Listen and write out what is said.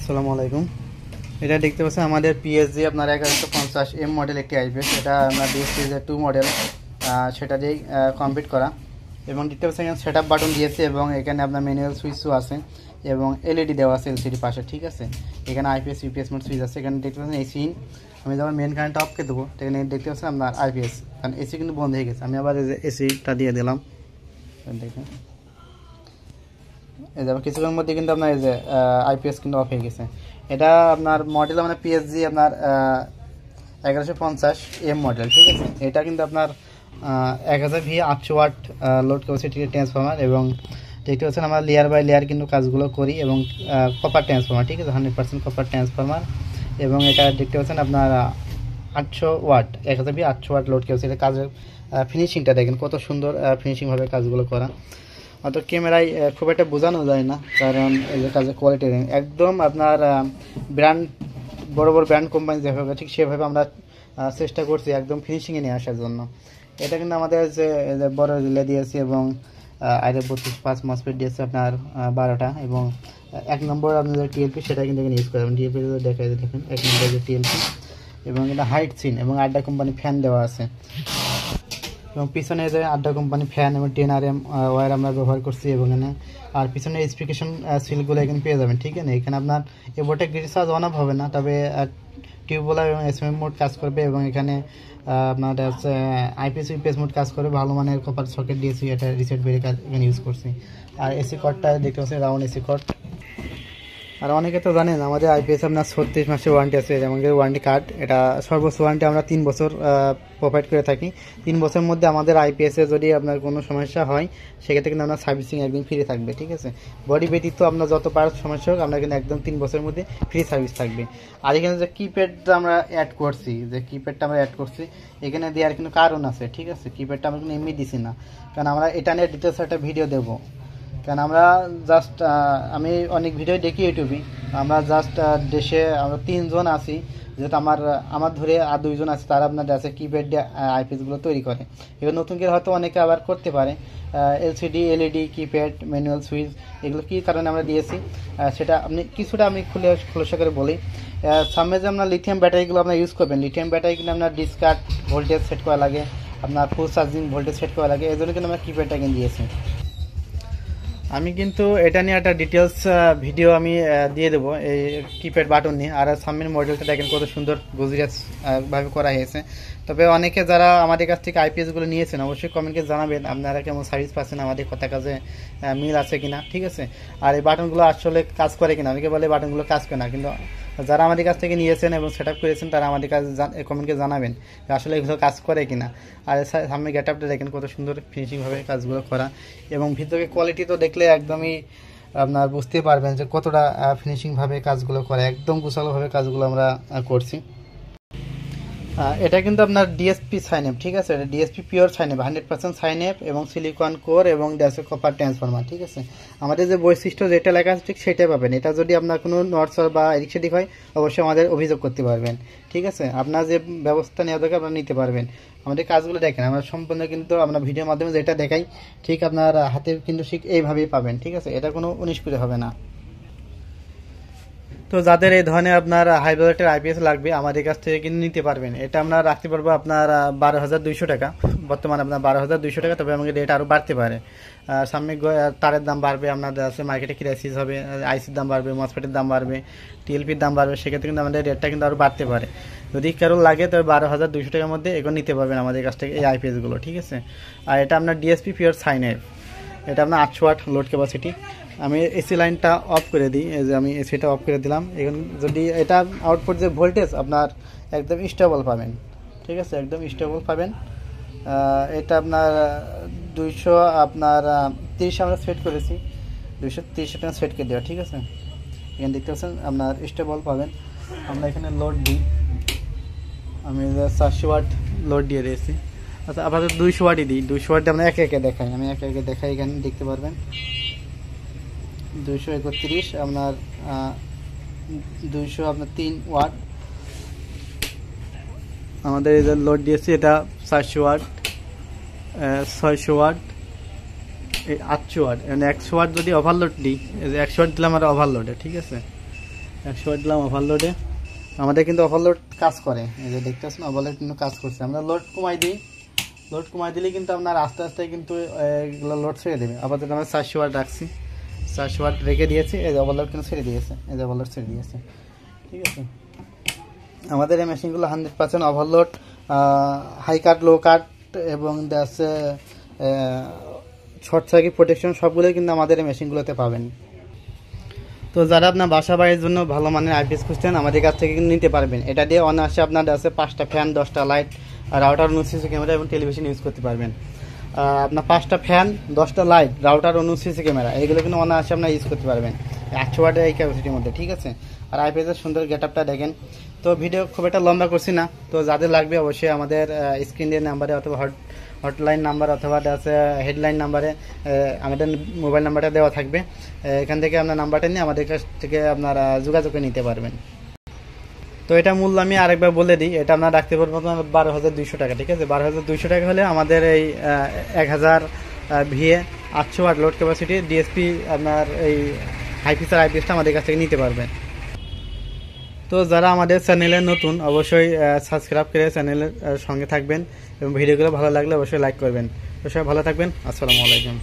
আসসালামু আলাইকুম। এটা দেখতে পাচ্ছেন আমাদের পিএসজি আপনার 1150 মডেল একটি আইপিএস। এটা আমরা ডিএসপি 2 মডেল, সেটা দিয়ে কমপ্লিট করা। এবং দেখতে পাচ্ছেন এখানে সেট আপ বাটন দিয়েছে এবং এখানে আপনার ম্যানুয়াল সুইচও আছে এবং এলইডি দেওয়া আছে এলসিডি পাশে, ঠিক আছে। এখানে আইপিএস ইউপিএস মোড সুইচ আছে। এখানে দেখতে পাচ্ছেন এসি। আমি যখন মেন কারেন্ট অফ করে দেবো এখানে দেখতে পাচ্ছেন আপনার আইপিএস, কারণ এসি কিন্তু বন্ধ হয়ে গেছে। আমি আবার এসিটা দিয়ে দিলাম, দেখেন এই যে কিছুক্ষণের মধ্যে কিন্তু আপনার এই যে আইপিএস কিন্তু অফ হয়ে গেছে। এটা আপনার মডেল মানে পিএসজি আপনার 1150 মডেল, ঠিক আছে। এটা কিন্তু আপনার 1000 800 ওয়াট লোড ক্যাপাসিটির ট্রান্সফর্মার এবং দেখতে পাচ্ছেন আমরা লেয়ার বাই লেয়ার কিন্তু কাজগুলো করি এবং কপার ট্রান্সফর্মার, ঠিক আছে, 100% কপার ট্রান্সফর্মার। এবং এটা দেখতে পাচ্ছেন আপনার 800 ওয়াট 1000 800 ওয়াট লোড ক্যাপাসিটির কাজের ফিনিশিংটা দেখেন কত সুন্দর ফিনিশিংভাবে কাজগুলো করা। অত ক্যামেরায় খুব একটা বোঝানো যায় না, কারণ এই যে কাজের কোয়ালিটি একদম আপনার ব্র্যান্ড বড় বড় ব্র্যান্ড কোম্পানি যেভাবে ঠিক সেভাবে আমরা চেষ্টা করছি একদম ফিনিশিংয়ে নিয়ে আসার জন্য। এটা কিন্তু আমাদের যে বড় রিলে দিয়েছি এবং আইরে 32/5 মসফেট দিয়েছে আপনার 12টা এবং 1 নম্বর আপনাদের টিএলপি সেটা কিন্তু এখানে ইউজ করবেন। টিএলপি দেখাই দেখেন 1 নম্বর যে টিএলপি এবং এটা হাইট সিন এবং আড্ডা কোম্পানি ফ্যান দেওয়া আছে এবং পিছনে যে আড্ডা কোম্পানি ফ্যান এবং 10RM ওয়্যার আমরা ব্যবহার করছি এবং এখানে আর পিছনে স্পিকেশন সিলগুলো এখানে পেয়ে যাবেন, ঠিক আছে। এখানে আপনার এবোর্ডে গ্রিড চার্জ অন অফ হবে না, তবে টিউবওয়েল এবং এসএমএম মোড কাজ করবে এবং এখানে আপনার হচ্ছে আইপিএস ইউপিএস মোড কাজ করবে। ভালো মানের কপার সকেট দিয়েছি, এটা রিসেট ব্রেকার এখানে ইউজ করছি। আর এসি কর্ডটা দেখতে পাচ্ছি রাউন্ড এসি কর্ড। আর অনেকে তো জানেন আমাদের আইপিএস আপনার 36 মাসের ওয়ারেন্টি আছে, যেমন ওয়ারেন্টি কার্ড। এটা সর্বোচ্চ ওয়ারেন্টি আমরা 3 বছর প্রোভাইড করে থাকি। 3 বছরের মধ্যে আমাদের আইপিএসে যদি আপনার কোনো সমস্যা হয় সেক্ষেত্রে কিন্তু আপনার সার্ভিসিং একদম ফ্রি থাকবে, ঠিক আছে। বডি ব্যতীত আপনার যত পার্টস সমস্যা হোক আমরা কিন্তু একদম 3 বছরের মধ্যে ফ্রি সার্ভিস থাকবে। আর এখানে যে কিপ্যাডটা আমরা অ্যাড করছি, এখানে দেওয়ার কিন্তু কারণ আছে, ঠিক আছে। কিপ্যাডটা আমরা কিন্তু এমনি দিছি না, কারণ আমরা এটা নিয়ে ডিটেলস একটা ভিডিও দেবো। কারণ আমরা জাস্ট আমি অনেক ভিডিও দেখি ইউটিউবে, আমরা জাস্ট দেশে আমরা 3 জন আছি, যেহেতু আমার ধরে আর 2 জন আছে, তারা আপনার দেশে কিপ্যাড আইপিএসগুলো তৈরি করে। এবার নতুন করে হয়তো অনেকে আবার করতে পারে LCD LED keypad manual switch, এগুলো কী কারণে আমরা দিয়েছি সেটা কিছুটা আমি খোলসা করে বলি। সামনে যে আপনার লিথিয়াম ব্যাটারিগুলো আপনার ইউজ করবেন, লিথিয়াম ব্যাটারি কিন্তু আপনার ডিসকার্ড ভোল্টেজ সেট করা লাগে, আপনার ফুল চার্জিং ভোল্টেজ সেট করা লাগে, এই জন্য কিন্তু আমরা কিপ্যাডটা কিনে দিয়েছি। আমি কিন্তু এটা নিয়ে একটা ডিটেলস ভিডিও আমি দিয়ে দেবো এই কিপ্যাড বাটন নিয়ে। আর সামনের মডেলটা দেখেন কত সুন্দর গজিয়াস ভাবে করা হয়েছে। তবে অনেকে যারা আমাদের কাছ থেকে আইপিএসগুলো নিয়েছেন অবশ্যই কমেন্টে জানাবেন আপনারা কেমন সার্ভিস পাচ্ছেন, আমাদের কথা কাজে মিল আছে কিনা, ঠিক আছে। আর এই বাটনগুলো আসলে কাজ করে কিনা, অনেকে বলে বাটনগুলো কাজ করে না, কিন্তু যারা আমাদের কাছ থেকে নিয়েছেন এবং সেট আপ করেছেন তারা আমাদের কাছে কমেন্টকে জানাবেন আসলে এগুলো কাজ করে কিনা। আর সামনে গেট আপটা দেখেন কত সুন্দর ফিনিশিংভাবে কাজগুলো করা এবং ভিতরে কোয়ালিটি তো দেখলে একদমই আপনার বুঝতে পারবেন যে কতটা ফিনিশিংভাবে কাজগুলো করে, একদম গোছালোভাবে কাজগুলো আমরা করছি। এটা কিন্তু আপনার ডিএসপি সাইনএপ, ঠিক আছে। এটা ডিএসপি পিওর সাইনএপ 100% সাইনএপ এবং সিলিকন কোর এবং ড্যাশে কপার ট্রান্সফর্মার, ঠিক আছে। আমাদের যে বৈশিষ্ট্য যেটা লেখা আছে ঠিক সেটাই পাবেন। এটা যদি আপনার কোনো নটসর বা এদিক সেদিক হয় অবশ্যই আমাদের অভিযোগ করতে পারবেন, ঠিক আছে। আপনার যে ব্যবস্থা নেওয়া দরকার আপনারা নিতে পারবেন। আমাদের কাজগুলো দেখেন আমরা সম্পূর্ণ কিন্তু আমরা ভিডিওর মাধ্যমে যেটা দেখাই ঠিক আপনার হাতে কিন্তু ঠিক এইভাবেই পাবেন, ঠিক আছে। এটা কোনো 19 করে হবে না। তো যাদের এই ধরনের আপনার হাই বাজেটের আইপিএস লাগবে আমাদের কাছ থেকে কিন্তু নিতে পারবেন। এটা আমরা রাখতে পারবো আপনার 12,200 টাকা, বর্তমানে আপনার 12,200 টাকা। তবে আমাদের রেট আরও বাড়তে পারে, সামনে তারের দাম বাড়বে, আপনার আছে মার্কেটে ক্রাইসিস হবে, আইসির দাম বাড়বে, মসফেটের দাম বাড়বে, টিএলপির দাম বাড়বে, সেক্ষেত্রে কিন্তু আমাদের রেটটা কিন্তু আরও বাড়তে পারে। যদি কারো লাগে তবে 12,200 টাকার মধ্যে এগুলো নিতে পারবেন আমাদের কাছ থেকে এই আইপিএসগুলো, ঠিক আছে। আর এটা আপনার ডিএসপি পিওর সাইনএপ, এটা আপনার 800 ওয়াট লোড ক্যাপাসিটি। আমি এসি লাইনটা অফ করে দিই, এই যে আমি এসিটা অফ করে দিলাম। এখন যদি এটা আউটপুট যে ভোল্টেজ আপনার একদম স্টেবল পাবেন, ঠিক আছে, একদম স্টেবল পাবেন। এটা আপনার 230 আমরা সেট করেছি, 230 সেট করে দেওয়া, ঠিক আছে। এখানে দেখতে পাচ্ছেন আপনার স্টেবল পাবেন। আমরা এখানে লোড দিই, আমি 400 ওয়াট লোড দিয়ে দিয়েছি। আচ্ছা আপাতত 200 ওয়াটই দিই, 200 ওয়াট আমরা একে একে দেখাই, আমি একে একে দেখাই। এখানে দেখতে পারবেন 231 আপনার 200 আপনার 3 ওয়াট আমাদের এই যে লোড দিয়েছি। এটা 400 ওয়াট, 600 ওয়াট, 800 ওয়াট। 100 ওয়াট যদি ওভারলোড দিই, 100 ওয়াট দিলাম আর ওভারলোডে, ঠিক আছে। 100 দিলাম ওভারলোডে। আমাদের কিন্তু ওভারলোড কাজ করে, এই যে দেখতে পাচ্ছেন ওভারলোড কিন্তু কাজ করছে। আমরা লোড কমাই দিই, লোড কমাই দিলে কিন্তু আপনার আস্তে আস্তে কিন্তু এগুলো লোড ছেড়ে দেবে। আপাতত আমরা 400 ওয়াট রাখছি, 400 ওয়াট রেখে দিয়েছি। এই যে ওভারলোড কিন্তু ছেড়ে দিয়েছে, এই যে ওভারলোড ছেড়ে দিয়েছে, ঠিক আছে। আমাদের এই মেশিনগুলো 100% ওভারলোড, হাই কাট, লো কাট এবং আছে শর্ট সার্কিট প্রোটেকশন সবগুলোই কিন্তু আমাদের এই মেশিনগুলোতে পাবেন। তো যারা আপনার বাসা বাড়ির জন্য ভালো মানের আইপিএস খুঁজছেন আমাদের কাছ থেকে কিন্তু নিতে পারবেন। এটা দিয়ে অনায়াসে আপনার আছে 5টা ফ্যান, 10টা লাইট, রাউটার, সিসি ক্যামেরা এবং টেলিভিশন ইউজ করতে পারবেন। আপনার 5টা ফ্যান, 10টা লাইট, রাউটার, সিসি ক্যামেরা এগুলো কিন্তু অনায়াসে আপনার ইউজ করতে পারবেন 100 ওয়াটের এই ক্যাপাসিটির মধ্যে, ঠিক আছে। আর আইপিএসের সুন্দর গেট আপটা দেখেন। তো ভিডিও খুব একটা লম্বা করছি না, তো যাদের লাগবে অবশ্যই আমাদের স্ক্রিন দিয়ে নাম্বারে অথবা হটলাইন নাম্বার অথবা আছে হেডলাইন নাম্বারে আমাদের মোবাইল নাম্বারটা দেওয়া থাকবে। এখান থেকে আপনার নাম্বারটা নিয়ে আমাদের কাছ থেকে আপনারা যোগাযোগ নিতে পারবেন। তো এটা মূল্য আমি আরেকবার বলে দিই, এটা আপনার রাখতে পারবো 12,200 টাকা, ঠিক আছে। 12,200 টাকা হলে আমাদের এই 1000 VA 800 watt load capacity DSP আপনার এই হাই ফিচার আইপিএসটা আমাদের কাছ থেকে নিতে পারবেন। তো যারা আমাদের চ্যানেলে নতুন অবশ্যই সাবস্ক্রাইব করে চ্যানেলের সঙ্গে থাকবেন এবং ভিডিওগুলো ভালো লাগলে অবশ্যই লাইক করবেন। তো সবাই ভালো থাকবেন, আসসালামু আলাইকুম।